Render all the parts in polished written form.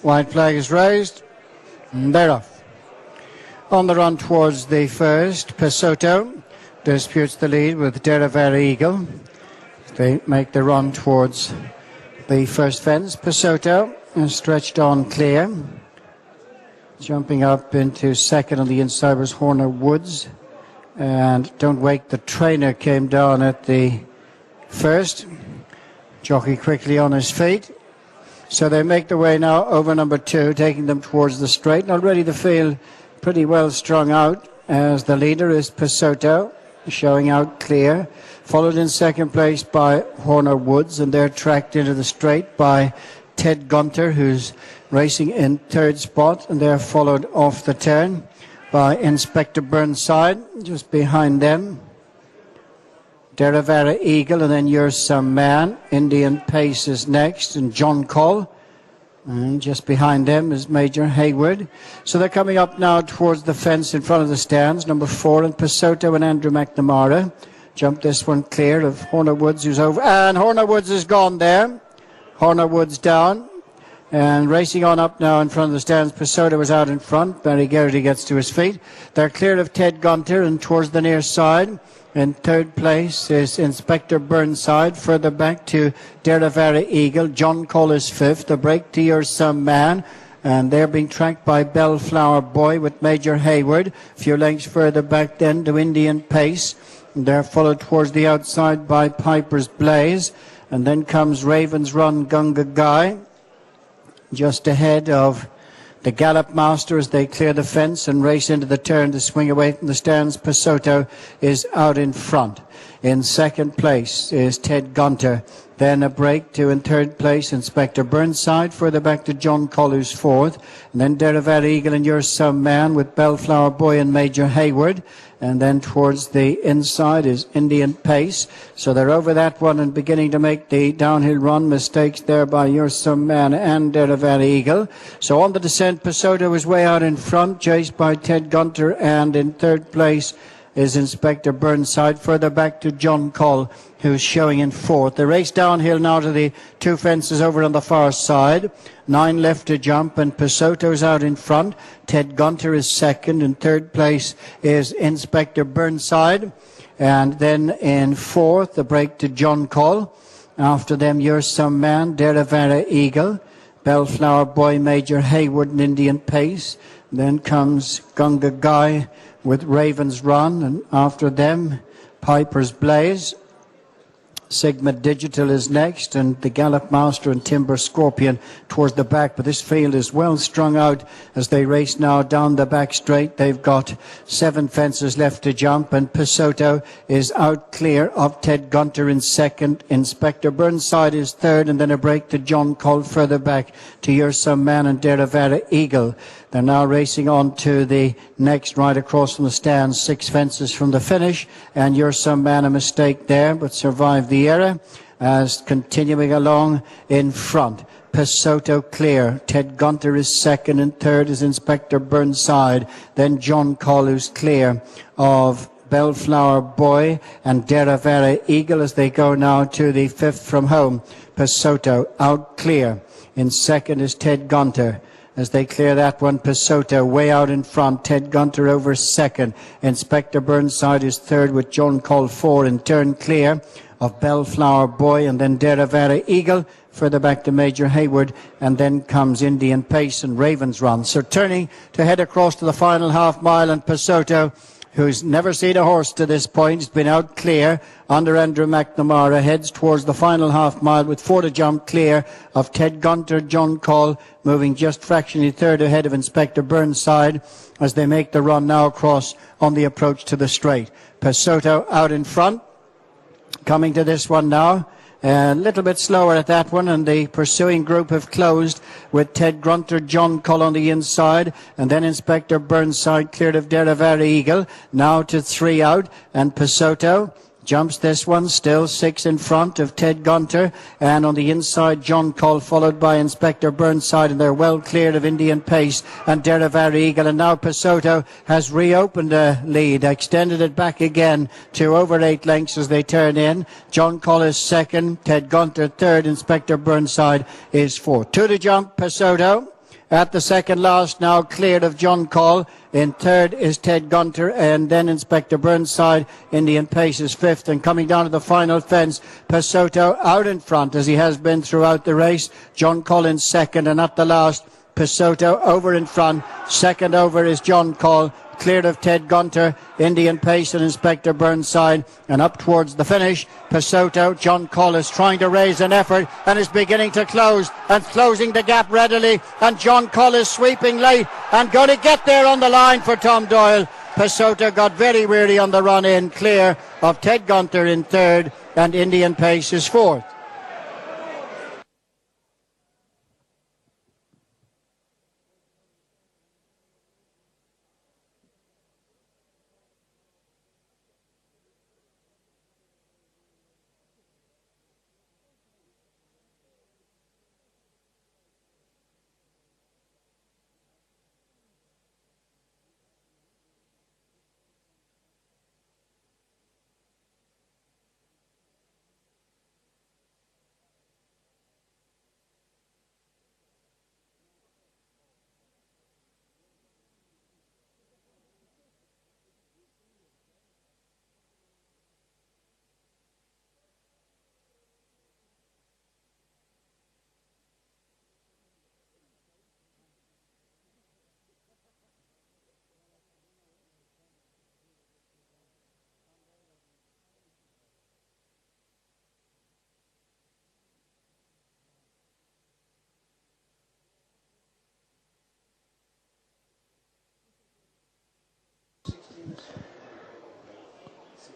White flag is raised, and they're off. On the run towards the first, Pesoto disputes the lead with Deraver Eagle. They make the run towards the first fence. Pesoto is stretched on clear. Jumping up into second on the inside was Horner Woods. And Don't Wake the Trainer came down at the first. Jockey quickly on his feet. So they make their way now over number 2, taking them towards the straight. And already the field pretty well strung out, as the leader is Pesoto, showing out clear. Followed in second place by Horner Woods, and they're tracked into the straight by Ted Gunter, who's racing in third spot, and they're followed off the turn by Inspector Burnside, just behind them. Deravera Eagle, and then You're Some Man. Indian Pace is next, and John Call. And just behind them is Major Hayward. So they're coming up now towards the fence in front of the stands. Number 4, and Pesoto and Andrew McNamara. Jump this one clear of Horner Woods, who's over. And Horner Woods is gone there. Horner Woods down. And racing on up now in front of the stands. Pesoto is out in front. Barry Garrity gets to his feet. They're clear of Ted Gunter and towards the near side. In third place is Inspector Burnside. Further back to Deravera Eagle. John Cole is 5th. A break to You're Some Man. And they're being tracked by Bellflower Boy with Major Hayward. A few lengths further back then to Indian Pace. And they're followed towards the outside by Piper's Blaze. And then comes Raven's Run Gunga Guy. Just ahead of the Gallop Master as they clear the fence and race into the turn to swing away from the stands. Pesoto is out in front. In second place is Ted Gunter. Then a break to in third place Inspector Burnside. Further back to John Collus 4th. And then Deraver Eagle and You're Some Man with Bellflower Boy and Major Hayward. And then towards the inside is Indian Pace. So they're over that one and beginning to make the downhill run. Mistakes there by You're Some Man and Deraver Eagle. So on the descent, Pesoto is way out in front, chased by Ted Gunter, and in third place is Inspector Burnside. Further back to John Cole, who's showing in 4th. The race downhill now to the 2 fences over on the far side. 9 left to jump, and Pesoto's out in front. Ted Gunter is 2nd. In third place is Inspector Burnside. And then in 4th, the break to John Cole. After them, You're Some Man, Deravera Eagle, Bellflower Boy, Major Hayward, and Indian Pace. Then comes Gunga Guy with Raven's Run, and after them, Piper's Blaze. Sigma Digital is next, and the Gallop Master and Timber Scorpion towards the back. But this field is well strung out as they race now down the back straight. They've got 7 fences left to jump, and Pesoto is out clear of Ted Gunter in 2nd. Inspector Burnside is 3rd, and then a break to John Cole further back to You're Some Man and Deravera Eagle. They're now racing on to the next right across from the stands, 6 fences from the finish, and You're Some Man, a mistake there, but survived the error as continuing along in front. Pesoto clear. Ted Gunter is 2nd, and 3rd is Inspector Burnside. Then John Collus clear of Bellflower Boy and Deravera Eagle as they go now to the 5th from home. Pesoto out clear. In 2nd is Ted Gunter. As they clear that one, Pesoto way out in front. Ted Gunter over 2nd. Inspector Burnside is 3rd with John Cole 4 in turn clear of Bellflower Boy, and then Deravera Eagle. Further back to Major Hayward, and then comes Indian Pace and Raven's Run. So turning to head across to the final half mile, and Pesoto, who's never seen a horse to this point, has been out clear under Andrew McNamara, heads towards the final half mile with 4 to jump clear of Ted Gunter. John Cole moving just fractionally 3rd ahead of Inspector Burnside as they make the run now across on the approach to the straight. Pesoto out in front, coming to this one now. A little bit slower at that one, and the pursuing group have closed with Ted Gunter, John Cole on the inside, and then Inspector Burnside cleared of Deravera Eagle. Now to 3 out, and Pesoto jumps this one, still 6 in front of Ted Gunter, and on the inside John Coll, followed by Inspector Burnside, and they're well cleared of Indian Pace and Derivari Eagle. And now Pesoto has reopened a lead, extended it back again to over 8 lengths as they turn in. John Coll is second, Ted Gunter third, Inspector Burnside is fourth. To the jump, Pesoto at the second last, now cleared of John Coll. In third is Ted Gunter, and then Inspector Burnside. Indian Pace is fifth, and coming down to the final fence, Pesoto out in front as he has been throughout the race. John Coll in second, and at the last, Pesoto over in front. Second over is John Coll, cleared of Ted Gunter, Indian Pace and Inspector Burnside, and up towards the finish, Pesoto. John Coll is trying to raise an effort and is beginning to close, and closing the gap readily, and John Coll is sweeping late and going to get there on the line for Tom Doyle. Pesoto got very weary on the run in, clear of Ted Gunter in third, and Indian Pace is fourth.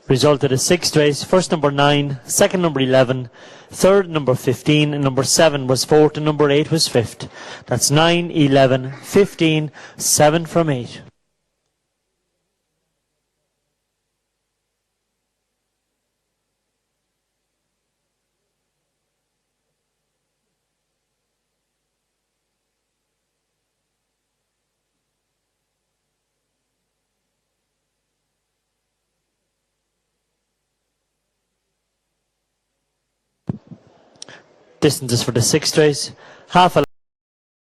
Result of the sixth race: first number 9, second number 11, third number 15, and number 7 was fourth, and number 8 was fifth. That's 9, 11, 15, 7 from 8. Distances for the sixth race: half a